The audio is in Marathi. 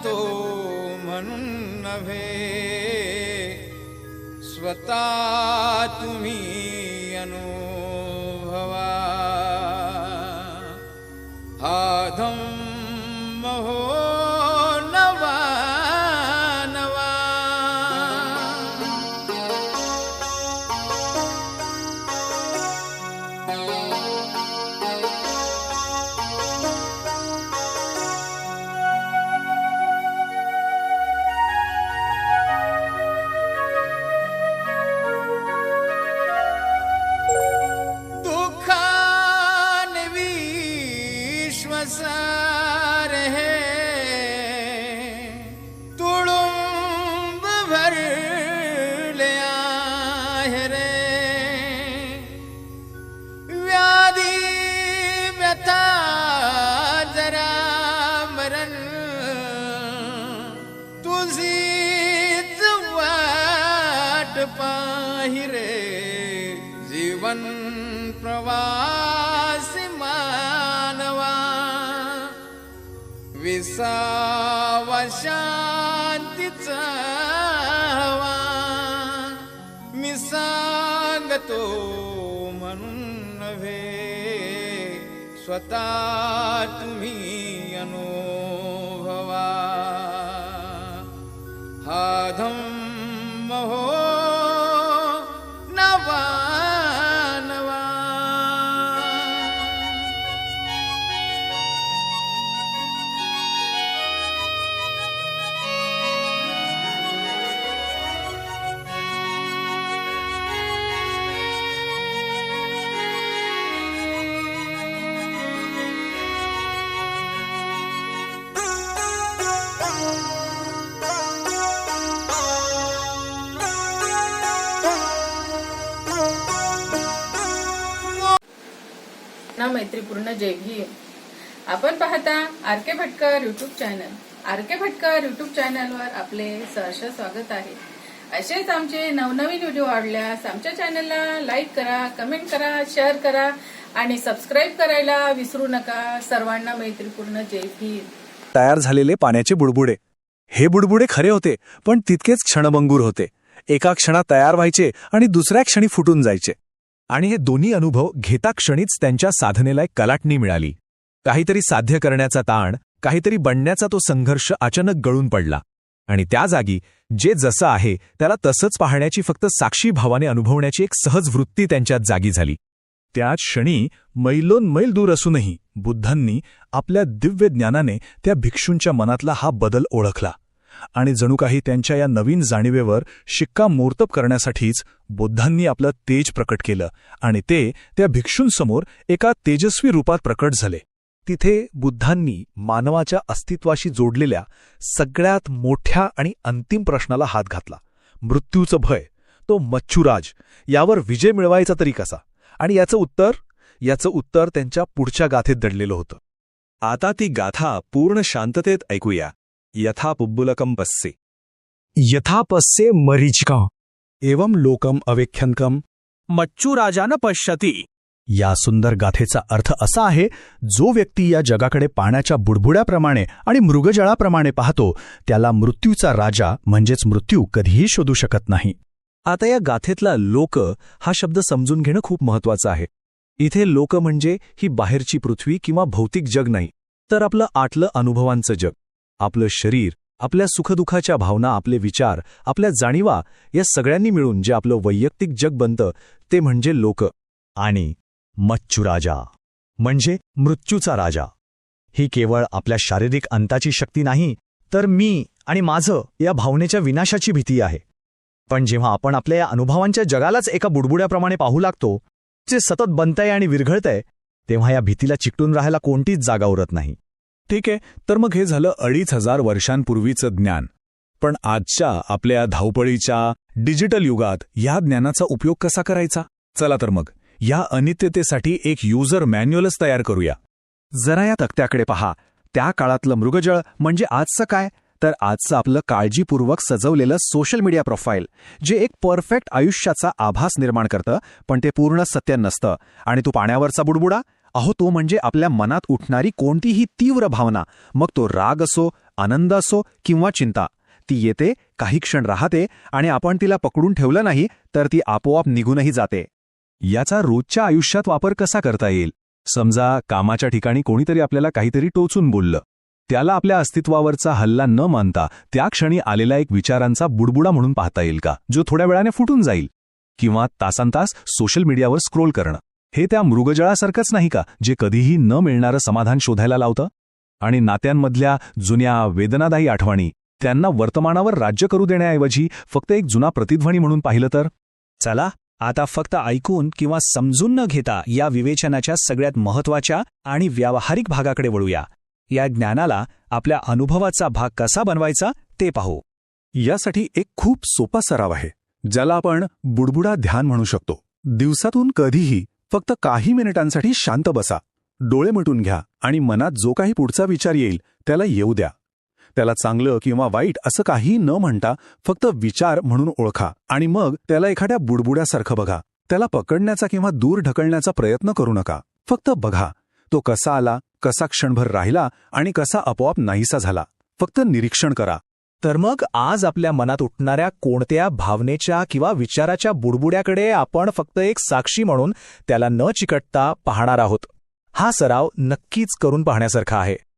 सांगतो म्हणून नव्हे, स्वतः तुम्ही अनुभवा. हा धम्म हो नवा नवा. सारे तुडुंब भरले आहे रे. व्याधी व्यथा जरा मरण तुझीच वाट पाही रे. जीवन प्रवासी मानवा, विसावा शांतीचा हवा. मी सांगतो म्हणून नव्हे, स्वतः तुम्ही अनुभवा. हा धम्म हो नवा नवा. ना मैत्रीपूर्ण जय भीम. आपण पाहता R K. Bhatkar YouTube channel. R K. Bhatkar YouTube चॅनलवर आपले सहर्ष स्वागत आहे. असेच आमचे नवनवीन व्हिडिओ आवडल्यास आमच्या चॅनलला लाईक करा, कमेंट करा, शेअर करा आणि सबस्क्राईब करायला विसरू नका. सर्वांना मैत्रीपूर्ण जय भीम. तयार झालेले पाण्याचे बुडबुडे. हे बुडबुडे खरे होते, पण तितकेच क्षणभंगूर होते. एका क्षणात तयार व्हायचे आणि दुसऱ्या क्षणी फुटून जायचे. आणि हे दोन्ही अनुभव घेता क्षणीच त्यांच्या साधनेला एक कलाटणी मिळाली. काहीतरी साध्य करण्याचा ताण, काहीतरी बनण्याचा तो संघर्ष अचानक गळून पडला. आणि त्या जागी जे जसं आहे त्याला तसंच पाहण्याची, फक्त साक्षी भावाने अनुभवण्याची एक सहज वृत्ती त्यांच्यात जागी झाली. त्याच क्षणी मैलोन मैल दूर असूनही बुद्धांनी आपल्या दिव्य ज्ञानाने त्या भिक्षूंच्या मनातला हा बदल ओळखला. आणि जणू काही त्यांच्या या नवीन जाणीवेवर शिक्कामोर्तब करण्यासाठीच बुद्धांनी आपलं तेज प्रकट केलं आणि ते त्या भिक्षूंसमोर एका तेजस्वी रूपात प्रकट झाले. तिथे बुद्धांनी मानवाच्या अस्तित्वाशी जोडलेल्या सगळ्यात मोठ्या आणि अंतिम प्रश्नाला हात घातला. मृत्यूचं भय, तो मच्छुराज, यावर विजय मिळवायचा तरी कसा? आणि याचं उत्तर त्यांच्या पुढच्या गाथेत दडलेलं होतं. आता ती गाथा पूर्ण शांततेत ऐकूया. यथा पुब्बुलकम पस्से. यथा पस्से मरीचिका एवं लोकम अवेख्यनकम मच्छुराजान पश्यती. या सुंदर गाथेचा अर्थ असा आहे, जो व्यक्ती या जगाकडे पाण्याच्या बुडबुड्याप्रमाणे आणि मृगजळाप्रमाणे पाहतो, त्याला मृत्यूचा राजा म्हणजेच मृत्यू कधीही शोधू शकत नाही. आता या गाथेतला लोक हा शब्द समजून घेणं खूप महत्वाचं आहे. इथे लोक म्हणजे ही बाहेरची पृथ्वी किंवा भौतिक जग नाही, तर आपलं आतलं अनुभवांचं जग. आपलं शरीर, आपल्या सुखदुःखाच्या भावना, आपले विचार, आपल्या जाणीवा, या सगळ्यांनी मिळून जे आपलं वैयक्तिक जग बनतं ते म्हणजे लोक. आणि मच्छुराजा म्हणजे मृत्यूचा राजा. ही केवळ आपल्या शारीरिक अंताची शक्ती नाही, तर मी आणि माझं या भावनेच्या विनाशाची भीती आहे. पण जेव्हा आपण आपल्या या अनुभवांच्या जगालाच एका बुडबुड्याप्रमाणे पाहू लागतो, जे सतत बनतंय आणि विरघळतंय, तेव्हा या भीतीला चिकटून राहायला कोणतीच जागा उरत नाही. ठीक आहे, तर मग हे झालं 2500 वर्षांपूर्वीचं ज्ञान. पण आजच्या आपल्या धावपळीच्या डिजिटल युगात या ज्ञानाचा उपयोग कसा करायचा? चला तर मग या अनित्यतेसाठी एक युजर मॅन्युअलच तयार करूया. जरा या तक्त्याकडे पहा. त्या काळातलं मृगजळ म्हणजे आजचं काय? तर आजचं आपलं काळजीपूर्वक सजवलेलं सोशल मीडिया प्रोफाईल, जे एक परफेक्ट आयुष्याचा आभास निर्माण करतं, पण ते पूर्ण सत्य नसतं. आणि तो पाण्यावरचा बुडबुडा अहो, तो म्हणजे आपल्या मनात उठणारी कोणतीही तीव्र भावना, मग तो राग असो, आनंद असो किंवा चिंता. ती येते, काही क्षण राहते आणि आपण तिला पकडून ठेवलं नाही तर ती आपोआप निघूनही जाते. याचा रोजच्या आयुष्यात वापर कसा करता येईल? समजा कामाच्या ठिकाणी कोणीतरी आपल्याला काहीतरी टोचून बोललं. त्याला आपल्या अस्तित्वावरचा हल्ला न मानता त्या क्षणी आलेला एक विचारांचा बुडबुडा म्हणून पाहता येईल का, जो थोड्या वेळाने फुटून जाईल? किंवा तासंतास सोशल मीडियावर स्क्रोल करणं, हे त्या मृगजळासारखंच नाही का, जे कधीही न मिळणारं समाधान शोधायला लावतं? आणि नात्यांमधल्या जुन्या वेदनादायी आठवणी, त्यांना वर्तमानावर राज्य करू देण्याऐवजी फक्त एक जुना प्रतिध्वनी म्हणून पाहिलं तर? चला आता फक्त ऐकून किंवा समजून न घेता या विवेचनाच्या सगळ्यात महत्वाच्या आणि व्यावहारिक भागाकडे वळूया. या ज्ञानाला आपल्या अनुभवाचा भाग कसा बनवायचा ते पाहू. यासाठी एक खूप सोपा सराव आहे, ज्याला आपण बुडबुडा ध्यान म्हणू शकतो. दिवसातून कधीही फक्त काही मिनिटांसाठी शांत बसा, डोळे मिटून घ्या आणि मनात जो काही पुढचा विचार येईल त्याला येऊ द्या. त्याला चांगलं किंवा वाईट असं काही न म्हणता फक्त विचार म्हणून ओळखा आणि मग त्याला एखाद्या बुडबुड्यासारखं बघा. त्याला पकडण्याचा किंवा दूर ढकलण्याचा प्रयत्न करू नका. फक्त बघा, तो कसा आला, कसा क्षणभर राहिला आणि कसा आपोआप नाहीसा झाला. फक्त निरीक्षण करा. तर मग आज आपल्या मनात उठणाऱ्या कोणत्या भावनेच्या किंवा विचाराच्या बुडबुड्याकडे आपण फक्त एक साक्षी म्हणून त्याला न चिकटता पाहणार आहोत. हा सराव नक्कीच करून पाहण्यासारखा आहे.